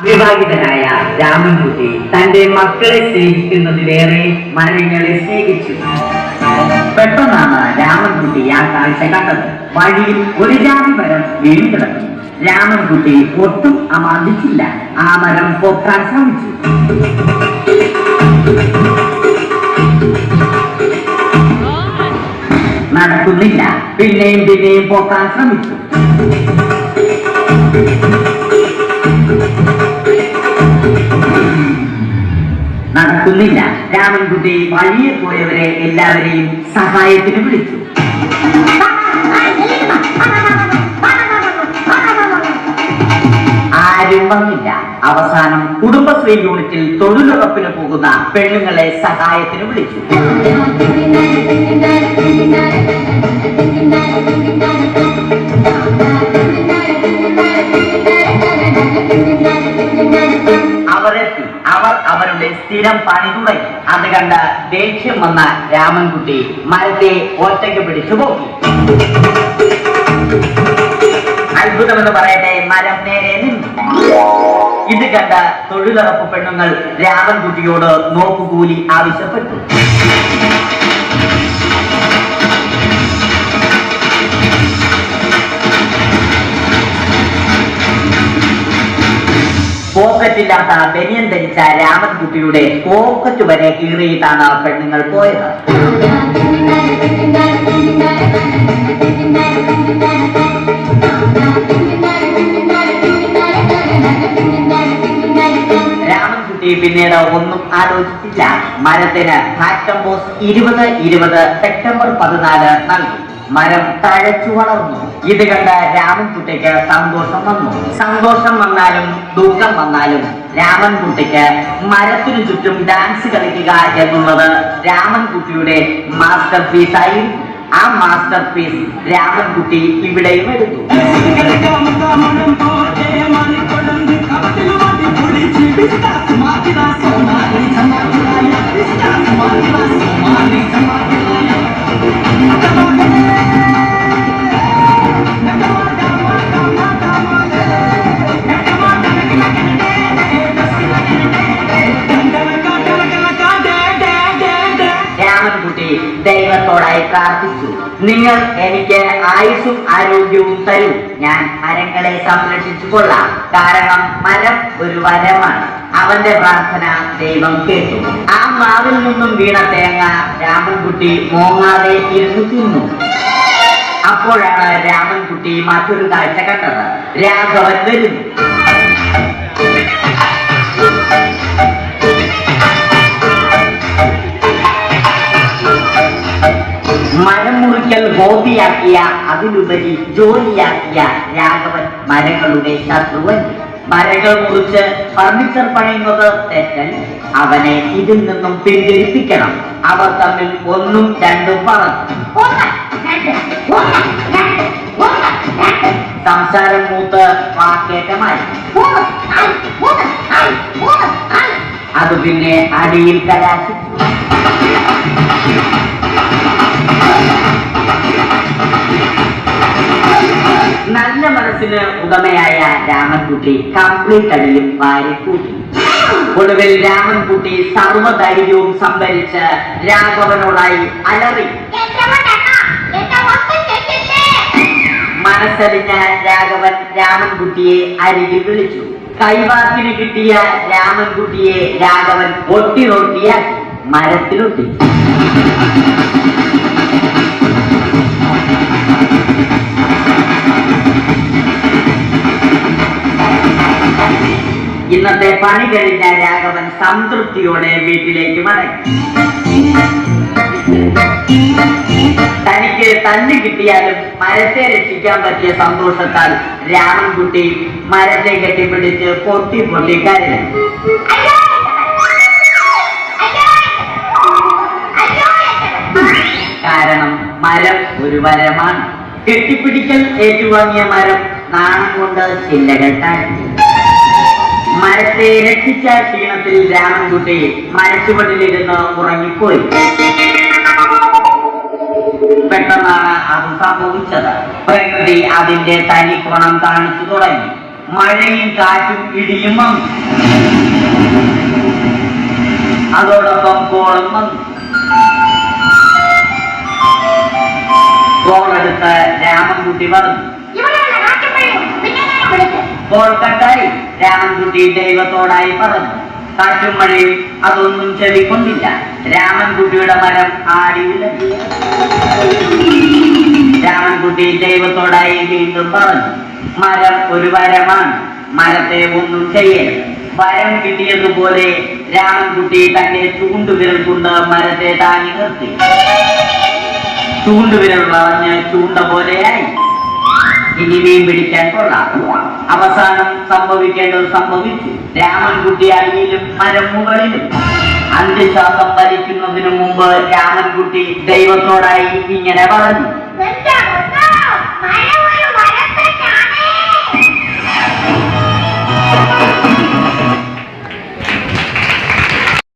വിവാഹിതനായ രാമൻകുട്ടി തന്റെ മക്കളെ സ്നേഹിക്കുന്നതിലേറെ മരങ്ങളെ സ്നേഹിച്ചു. പെട്ടെന്നാണ് രാമൻകുട്ടി ആ കാഴ്ച കണ്ടത്. വഴിയിൽ ഒരു ജാതി മരം വീണ് കിടന്നു. രാമൻകുട്ടി ഒട്ടും അമാന്തിച്ചില്ല. ആ മരം പൊക്കാൻ ശ്രമിച്ചു. നടക്കുന്നില്ല. പിന്നെയും പൊക്കാൻ ശ്രമിച്ചു. നടക്കുന്നില്ല. രാമൻകുട്ടി വഴിയെ പോയവരെ എല്ലാവരെയും സഹായത്തിന് വിളിച്ചു. ആരും വന്നില്ല. അവസാനം കുടുംബശ്രീ യൂണിറ്റിൽ തൊഴിലുറപ്പിന് പോകുന്ന പെണ്ണുങ്ങളെ സഹായത്തിന് വിളിച്ചു. അവർ അവരുടെ സ്ഥിരം പണി തുടങ്ങി. അത് കണ്ട ദേഷ്യം വന്ന രാമൻകുട്ടി മരത്തെ ഒറ്റയ്ക്ക് പിടിച്ചു പോക്കി. അത്ഭുതമെന്ന് പറയട്ടെ, മരം നേരെ നിന്നു. ഇത് കണ്ട തൊഴിലുറപ്പ് പെണ്ണുങ്ങൾ രാമൻകുട്ടിയോട് നോക്കുകൂലി ആവശ്യപ്പെട്ടു. പോക്കറ്റില്ലാത്ത ബനിയൻ ധരിച്ച രാമൻകുട്ടിയുടെ പോക്കറ്റ് വരെ കീറിയിട്ടാണ് പെണ്ണുങ്ങൾ പോയത്. രാമൻകുട്ടി പിന്നീട് ഒന്നും ആലോചിച്ചില്ല. മരത്തിന് ഫാക്ടം പോസ്റ്റ് 2020 സെപ്റ്റംബർ 14 നൽകി. മരം തഴച്ചു വളർന്നു. ഇത് കണ്ട രാമൻകുട്ടിക്ക് സന്തോഷം വന്നു. സന്തോഷം വന്നാലും ദുഃഖം വന്നാലും രാമൻകുട്ടിക്ക് മരത്തിനു ചുറ്റും ഡാൻസ് കളിക്കുക എന്നുള്ളത് രാമൻകുട്ടിയുടെ മാസ്റ്റർ പീസ് ആയിരുന്നു. ആ മാസ്റ്റർ പീസ് രാമൻകുട്ടി ഇവിടെയും എടുത്തു. രാമൻകുട്ടി ദൈവത്തോടായി പ്രാർത്ഥിച്ചു, നിങ്ങൾ എനിക്ക് ആയുസ്സും ആരോഗ്യവും തരൂ. ഞാൻ മരങ്ങളെ സംരക്ഷിച്ചു കൊള്ളാം. കാരണം മരം ഒരു വരമാണ്. അവന്റെ പ്രാർത്ഥന ദൈവം കേട്ടു. ആ മാവിൽ നിന്നും വീണ തേങ്ങ രാമൻകുട്ടി മോങ്ങാതെ ഇരുന്നു തിന്നു. അപ്പോഴാണ് രാമൻകുട്ടി മറ്റൊരു കാഴ്ച കണ്ടത്. രാഘവൻ വരുന്നു. മരം മുറിക്കൽ ഹോബിയാക്കിയ, അതിലുപരി ജോലിയാക്കിയ രാഘവൻ മരങ്ങളുടെ ശത്രുവൻ. മരങ്ങൾ മുറിച്ച് ഫർണിച്ചർ പണിയുന്നത് തെറ്റൽ. അവനെ ഇതിൽ നിന്നും പിന്തിരിപ്പിക്കണം. അവർ തമ്മിൽ ഒന്നും രണ്ടും പറഞ്ഞു. സംസാരം മൂത്ത് വാക്കേറ്റമായി. അത് പിന്നെ അടിയിൽ കലാശിച്ചു. നല്ല മനസ്സിന് ഉടമയായ രാമൻകുട്ടി കംപ്ലീറ്റ് അടിയും വാരിക്കൂട്ടി. ഒടുവിൽ രാമൻകുട്ടി സർവ്വധൈര്യവും സംഭരിച്ച് രാഘവനോടായി അലറി. മനസ്സറിഞ്ഞ രാഘവൻ രാമൻകുട്ടിയെ അരികിൽ വിളിച്ചു. കൈവാക്കിന് കിട്ടിയ രാമൻകുട്ടിയെ രാഘവൻ ഒട്ടിയാക്കി മരത്തിലൊട്ടി. ഇന്നത്തെ പണി കഴിഞ്ഞ രാഘവൻ സംതൃപ്തിയോടെ വീട്ടിലേക്ക് മടങ്ങി. തനിക്ക് തല്ല് കിട്ടിയാലും മരത്തെ രക്ഷിക്കാൻ പറ്റിയ സന്തോഷത്താൽ രാമൻകുട്ടി മരത്തെ കെട്ടിപ്പിടിച്ച് പൊട്ടി കരഞ്ഞു. കാരണം മരം ഒരു വരമാണ്. കെട്ടിപ്പിടിക്കൽ ഏറ്റുവാങ്ങിയ മരം നാണം കൊണ്ട് ചില്ലകൾ താഴ്ത്തി. മരത്തെ രക്ഷിച്ച ക്ഷീണത്തിൽ രാമൻകുട്ടി മരച്ചുവട്ടിലിരുന്ന് ഉറങ്ങിപ്പോയി. പെട്ടെന്നാണ് അത് സംഭവിച്ചത്. പ്രകൃതി അതിന്റെ തനിക്കോണം കാണിച്ചു തുടങ്ങി. മഴയും കാറ്റും ഇടിയും വന്നു. അതോടൊപ്പം കോളും വന്നു. കോളെടുത്ത് രാമൻകുട്ടി പറഞ്ഞു. കോൾ കട്ടായി. രാമൻകുട്ടി ദൈവത്തോടായി പറഞ്ഞു. കാറ്റും മഴയും അതൊന്നും ചെവിക്കൊണ്ടില്ല. രാമൻകുട്ടിയുടെ മരം ആടി ഉലഞ്ഞു. രാമൻകുട്ടി ദൈവത്തോടായി വീണ്ടും പറഞ്ഞു. മരം ഒരു വരമാണ്, മരത്തെ ഒന്നും ചെയ്യരുത്. വരം കിട്ടിയതുപോലെ രാമൻകുട്ടി തന്റെ ചൂണ്ടുവിരൽ കൊണ്ട് മരത്തെ താങ്ങി നിർത്തി. ചൂണ്ടുവിരൽ വളഞ്ഞ് ചൂണ്ട പോലെയായി. ഇനി മീൻ പിടിക്കാൻ കൊള്ളാം. അവസാനം സംഭവിക്കേണ്ടത് സംഭവിച്ചു. രാമൻകുട്ടി അടിയിലും മരം മുകളിലും. അന്ത്യശ്വാസം വലിക്കുന്നതിനു മുമ്പ് രാമൻകുട്ടി ദൈവത്തോടായി ഇങ്ങനെ പറഞ്ഞു.